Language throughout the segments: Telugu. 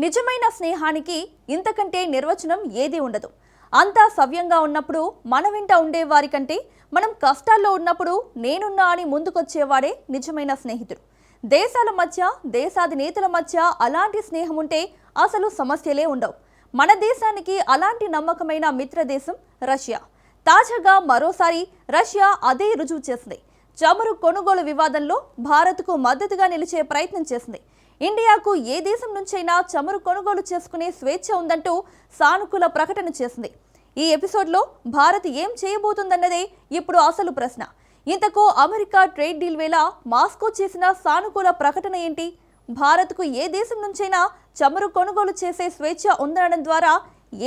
నిజమైన స్నేహానికి ఇంతకంటే నిర్వచనం ఏదీ ఉండదు. అంతా సవ్యంగా ఉన్నప్పుడు మన వెంట ఉండేవారి కంటే మనం కష్టాల్లో ఉన్నప్పుడు నేనున్నా అని ముందుకొచ్చేవాడే నిజమైన స్నేహితుడు. దేశాల మధ్య, దేశాధినేతల మధ్య అలాంటి స్నేహం ఉంటే అసలు సమస్యలే ఉండవు. మన దేశానికి అలాంటి నమ్మకమైన మిత్ర దేశం రష్యా. తాజాగా మరోసారి రష్యా అదే రుజువు చేసింది. చమురు కొనుగోలు వివాదంలో భారత్కు మద్దతుగా నిలిచే ప్రయత్నం చేసింది. ఇండియాకు ఏ దేశం నుంచైనా చమురు కొనుగోలు చేసుకునే స్వేచ్ఛ ఉందంటూ సానుకూల ప్రకటన చేసింది. ఈ ఎపిసోడ్లో భారత్ ఏం చేయబోతుందన్నదే ఇప్పుడు అసలు ప్రశ్న. ఇంతకు అమెరికా ట్రేడ్ డీల్ వేళ మాస్కో చేసిన సానుకూల ప్రకటన ఏంటి? భారత్కు ఏ దేశం నుంచైనా చమురు కొనుగోలు చేసే స్వేచ్ఛ ఉందనడం ద్వారా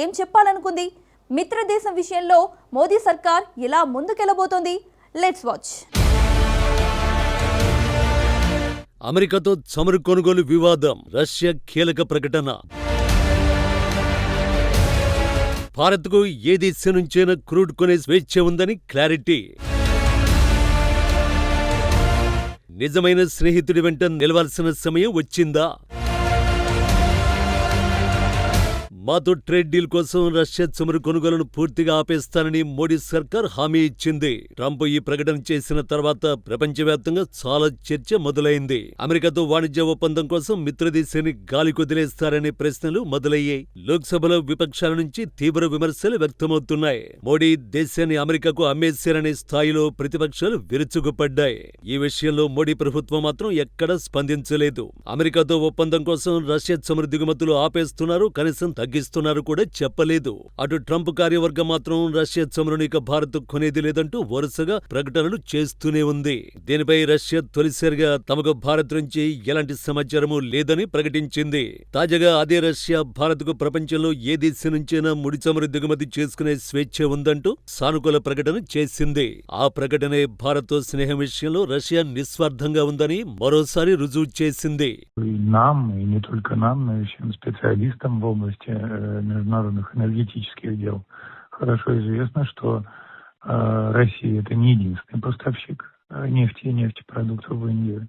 ఏం చెప్పాలనుకుంది? మిత్ర దేశం విషయంలో మోదీ సర్కార్ ఎలా ముందుకెళ్లబోతోంది? Let's watch. అమెరికాతో చమురు కొనుగోలు వివాదం, రష్యా కీలక ప్రకటన. భారత్కు ఏ దేశం నుంచైనా క్రూడ్ కొనే స్వేచ్ఛ ఉందని క్లారిటీ. నిజమైన స్నేహితుడి వెంట నిలవాల్సిన సమయం వచ్చిందా? మాతో ట్రేడ్ డీల్ కోసం రష్యా చమురు కొనుగోలును పూర్తిగా ఆపేస్తానని మోడీ సర్కార్ హామీ ఇచ్చింది. ట్రంప్ ఈ ప్రకటన చేసిన తర్వాత ప్రపంచవ్యాప్తంగా చాలా చర్చ మొదలైంది. అమెరికాతో వాణిజ్య ఒప్పందం కోసం మిత్రదేశాన్ని గాలి కొదిలేస్తారనే ప్రశ్నలు మొదలయ్యాయి. లోక్సభలో విపక్షాల నుంచి తీవ్ర విమర్శలు వ్యక్తమవుతున్నాయి. మోడీ దేశాన్ని అమెరికాకు అమ్మేశారనే స్థాయిలో ప్రతిపక్షాలు విరుచుకుపడ్డాయి. ఈ విషయంలో మోడీ ప్రభుత్వం మాత్రం ఎక్కడా స్పందించలేదు. అమెరికాతో ఒప్పందం కోసం రష్యా చమురు దిగుమతులు ఆపేస్తున్నారు, కనీసం తగ్గిస్తున్నారు కూడా చెప్పలేదు. అటు ట్రంప్ కార్యవర్గం మాత్రం రష్యా చమురును ఇక భారత్ కొనేది లేదంటూ వరుసగా ప్రకటనలు చేస్తూనే ఉంది. దీనిపై రష్యా తొలిసారిగా తమకు భారత్ నుంచి ఎలాంటి సమాచారమూ లేదని ప్రకటించింది. తాజాగా అదే రష్యా భారత్కు ప్రపంచంలో ఏ దేశం నుంచైనా ముడి చమురు దిగుమతి చేసుకునే స్వేచ్ఛ ఉందంటూ సానుకూల ప్రకటన చేసింది. ఆ ప్రకటనే భారత్తో స్నేహం విషయంలో రష్యా నిస్వార్థంగా ఉందని మరోసారి రుజువు చేసింది. Международных энергетических дел. Хорошо известно, что Россия это не единственный поставщик нефти и нефтепродуктов в Индию.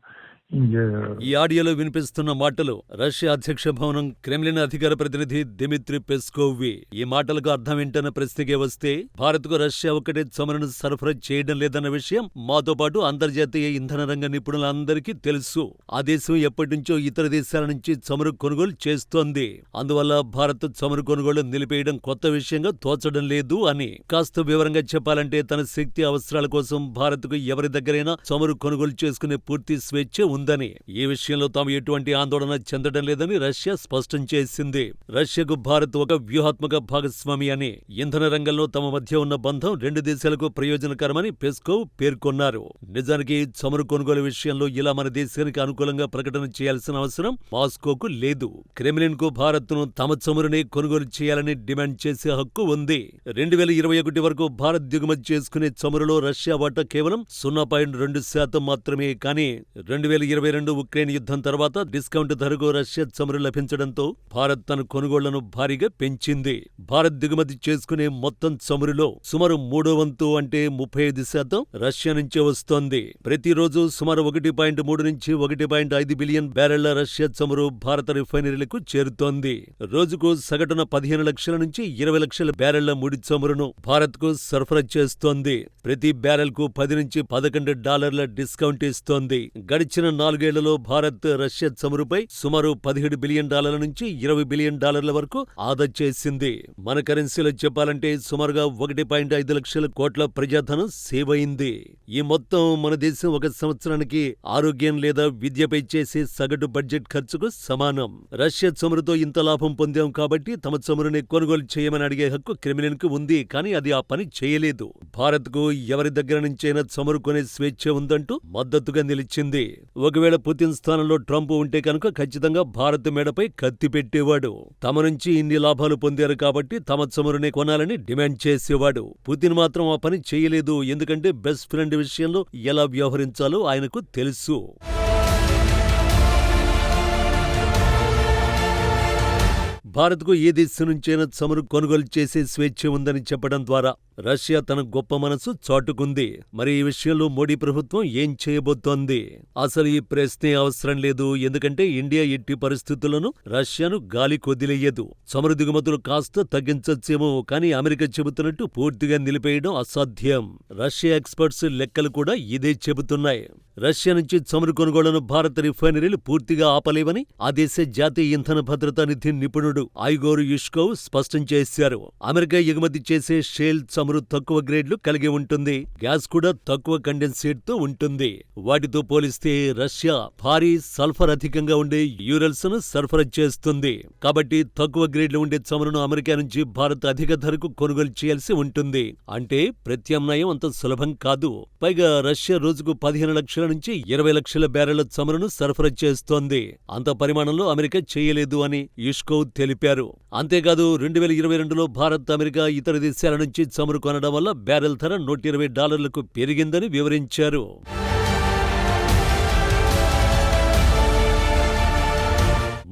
ఈ ఆడియోలో వినిపిస్తున్న మాటలు రష్యా అధ్యక్ష భవనం క్రెమ్లిన్ అధికార ప్రతినిధి దిమిత్రి పెస్కోవ్వి. ఈ మాటలకు అర్థం ఏంటన్న ప్రశ్నకే వస్తే, భారత్కు రష్యా ఒక్కటే చమురును సరఫరా చేయడం లేదన్న విషయం మాతో పాటు అంతర్జాతీయ ఇంధన రంగ నిపుణులందరికీ తెలుసు. ఆ దేశం ఎప్పటి నుంచో ఇతర దేశాల నుంచి చమురు కొనుగోలు చేస్తోంది. అందువల్ల భారత్ చమురు కొనుగోలు నిలిపేయడం కొత్త విషయంగా తోచడం లేదు అని. కాస్త వివరంగా చెప్పాలంటే, తన శక్తి అవసరాల కోసం భారత్కు ఎవరి దగ్గరైనా చమురు కొనుగోలు చేసుకునే పూర్తి స్వేచ్ఛ ఉందని, ఈ విషయంలో తాము ఎటువంటి ఆందోళన చెందడం లేదని రష్యా స్పష్టం చేసింది. రష్యాకు భారత్ ఒక వ్యూహాత్మక భాగస్వామి అని, ఇంధన రంగంలో తమ మధ్య ఉన్న బంధం రెండు దేశాలకు ప్రయోజనకరమని పెస్కోవ్ పేర్కొన్నారు. నిజానికి చమురు కొనుగోలు విషయంలో ఇలా మన దేశానికి అనుకూలంగా ప్రకటన చేయాల్సిన అవసరం మాస్కోకు లేదు. క్రెమ్లిన్ కు భారత్ను తమ చమురునే కొనుగోలు చేయాలని డిమాండ్ చేసే హక్కు ఉంది. 2021 వరకు భారత్ దిగుమతి చేసుకునే చమురులో రష్యా వాటా కేవలం 0.2% మాత్రమే. కానీ 2022 ఉక్రెయిన్ యుద్ధం తర్వాత డిస్కౌంట్ ధరకు రష్యా చమురు లభించడంతో భారత్ తన కొనుగోళ్లను భారీగా పెంచింది. భారత్ దిగుమతి చేసుకునే మొత్తం చమురులో సుమారు 3/3 అంటే 35% రష్యా నుంచే వస్తోంది. ప్రతిరోజు సుమారు 1.3 నుంచి 1.5 బిలియన్ బ్యారెళ్ల రష్యా చమురు భారత రిఫైనరీలకు చేరుతోంది. రోజుకు సగటున 15 లక్షల నుంచి 20 లక్షల బ్యారెళ్ల ముడి చమురును భారత్ కు సరఫరా చేస్తోంది. ప్రతి బ్యారెల్ కు $10 నుంచి $11 డిస్కౌంట్ ఇస్తోంది. గడిచిన 4 ఏళ్లలో భారత్ రష్యా చమురుపై సుమారు $17 బిలియన్ నుంచి $20 బిలియన్ వరకు ఆదా చేసింది. మన కరెన్సీలో చెప్పాలంటే సుమారుగా 1.5 లక్షల కోట్ల ప్రజాధనం సేవ్ అయింది. ఈ మొత్తం మన దేశం ఒక సంవత్సరానికి ఆరోగ్యం లేదా విద్యపై చేసే సగటు బడ్జెట్ ఖర్చుకు సమానం. రష్యా చమురుతో ఇంత లాభం పొందాం కాబట్టి తమ చమురుని కొనుగోలు చేయమని అడిగే హక్కు క్రెమ్లిన్ కు ఉంది. కానీ అది ఆ పని చేయలేదు. భారత్ కు ఎవరి దగ్గర నుంచైనా చమురు కొనే స్వేచ్ఛ ఉందంటూ మద్దతుగా నిలిచింది. ఒకవేళ పుతిన్ స్థానంలో ట్రంప్ ఉంటే కనుక ఖచ్చితంగా భారత్ మేడపై కత్తి పెట్టేవాడు. తమ నుంచి ఇన్ని లాభాలు పొందారు కాబట్టి తమ చమురునే కొనాలని డిమాండ్ చేసేవాడు. పుతిన్ మాత్రం ఆ పని చేయలేదు. ఎందుకంటే బెస్ట్ ఫ్రెండ్ విషయంలో ఎలా వ్యవహరించాలో ఆయనకు తెలుసు. భారత్కు ఏ దేశం నుంచైనా చమురు కొనుగోలు చేసే స్వేచ్ఛ ఉందని చెప్పడం ద్వారా రష్యా తన గొప్ప మనసు చాటుకుంది. మరి ఈ విషయంలో మోడీ ప్రభుత్వం ఏం చేయబోతోంది? అసలు ఈ ప్రశ్నే అవసరం లేదు. ఎందుకంటే ఇండియా ఎట్టి పరిస్థితుల్లోనూ రష్యాను గాలి కొదిలేయదు. చమురు దిగుమతులు కాస్త తగ్గించొచ్చేమో, కానీ అమెరికా చెబుతున్నట్టు పూర్తిగా నిలిపేయడం అసాధ్యం. రష్యా ఎక్స్పర్ట్స్ లెక్కలు కూడా ఇదే చెబుతున్నాయి. రష్యా నుంచి చమురు కొనుగోళ్లను భారత రిఫైనరీలు పూర్తిగా ఆపలేవని ఆ దేశ జాతీయ ఇంధన భద్రతా నిధి నిపుణుడు ఐగోర్ యుష్కోవ్ స్పష్టం చేశారు. అమెరికా ఎగుమతి చేసే షేల్ చమురు తక్కువ గ్రేడ్లు కలిగి ఉంటుంది. గ్యాస్ కూడా తక్కువ కండెన్సేట్ తో ఉంటుంది. వాటితో పోలిస్తే రష్యా భారీ సల్ఫర్ అధికంగా ఉండే యూరల్స్ ను సరఫరా చేస్తుంది. కాబట్టి తక్కువ గ్రేడ్లు ఉండే చమురును అమెరికా నుంచి భారత్ అధిక ధరకు కొనుగోలు చేయాల్సి ఉంటుంది. అంటే ప్రత్యామ్నాయం అంత సులభం కాదు. పైగా రష్యా రోజుకు 15 లక్షల నుంచి 20 లక్షల బ్యారెళ్ల చమురును సరఫరా చేస్తోంది. అంత పరిమాణంలో అమెరికా చేయలేదు అని యుష్కోవ్ తెలిపారు. అంతేకాదు 2022లో భారత్, అమెరికా ఇతర దేశాల నుంచి చమురు కొనడం వల్ల బ్యారెల్ ధర $120కు పెరిగిందని వివరించారు.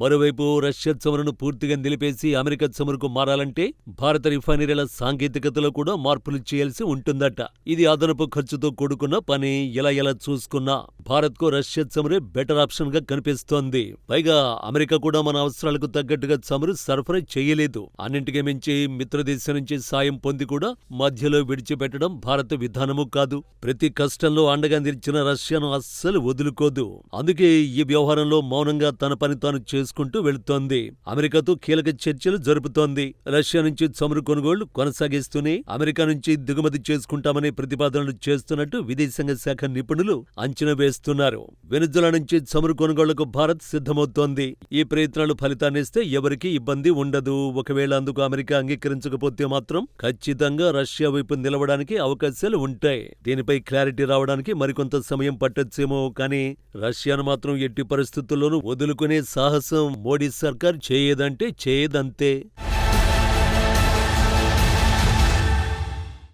మరోవైపు రష్యా చమురును పూర్తిగా నిలిపేసి అమెరికా చమురుకు మారాలంటే భారత రిఫైనరీల సాంకేతికతలో కూడా మార్పులు చేయాల్సి ఉంటుందట. ఇది అదనపు ఖర్చుతో కూడుకున్న పని. ఎలా చూసుకున్నా భారత్కు రష్యా చమురే బెటర్ ఆప్షన్ గా కనిపిస్తోంది. పైగా అమెరికా కూడా మన అవసరాలకు తగ్గట్టుగా చమురు సరఫరా చేయలేదు. అన్నింటికీ మించి మిత్రదేశం నుంచి సాయం పొంది కూడా మధ్యలో విడిచిపెట్టడం భారత విధానము కాదు. ప్రతి కష్టంలో అండగా నిలిచిన రష్యాను అస్సలు వదులుకోదు. అందుకే ఈ వ్యవహారంలో మౌనంగా తన పని తాను చేసుకుంటూ వెళుతోంది. అమెరికాతో కీలక చర్చలు జరుపుతోంది. రష్యా నుంచి చమురు కొనుగోళ్లు కొనసాగిస్తూనే అమెరికా నుంచి దిగుమతి చేసుకుంటామనే ప్రతిపాదనలు చేస్తున్నట్టు విదేశాంగ శాఖ నిపుణులు అంచనా వేస్తున్నారు. వెనుజులా నుంచి చమురు కొనుగోళ్లకు భారత్ సిద్ధమవుతోంది. ఈ ప్రయత్నాలు ఫలితాన్నిస్తే ఎవరికీ ఇబ్బంది ఉండదు. ఒకవేళ అందుకు అమెరికా అంగీకరించకపోతే మాత్రం ఖచ్చితంగా రష్యా వైపు నిలవడానికి అవకాశాలు ఉంటాయి. దీనిపై క్లారిటీ రావడానికి మరికొంత సమయం పట్టొచ్చేమో, కానీ రష్యాను మాత్రం ఎట్టి పరిస్థితుల్లోనూ వదులుకునే సాహసం మోడీ సర్కార్ చేయదంటే చేయదంతే.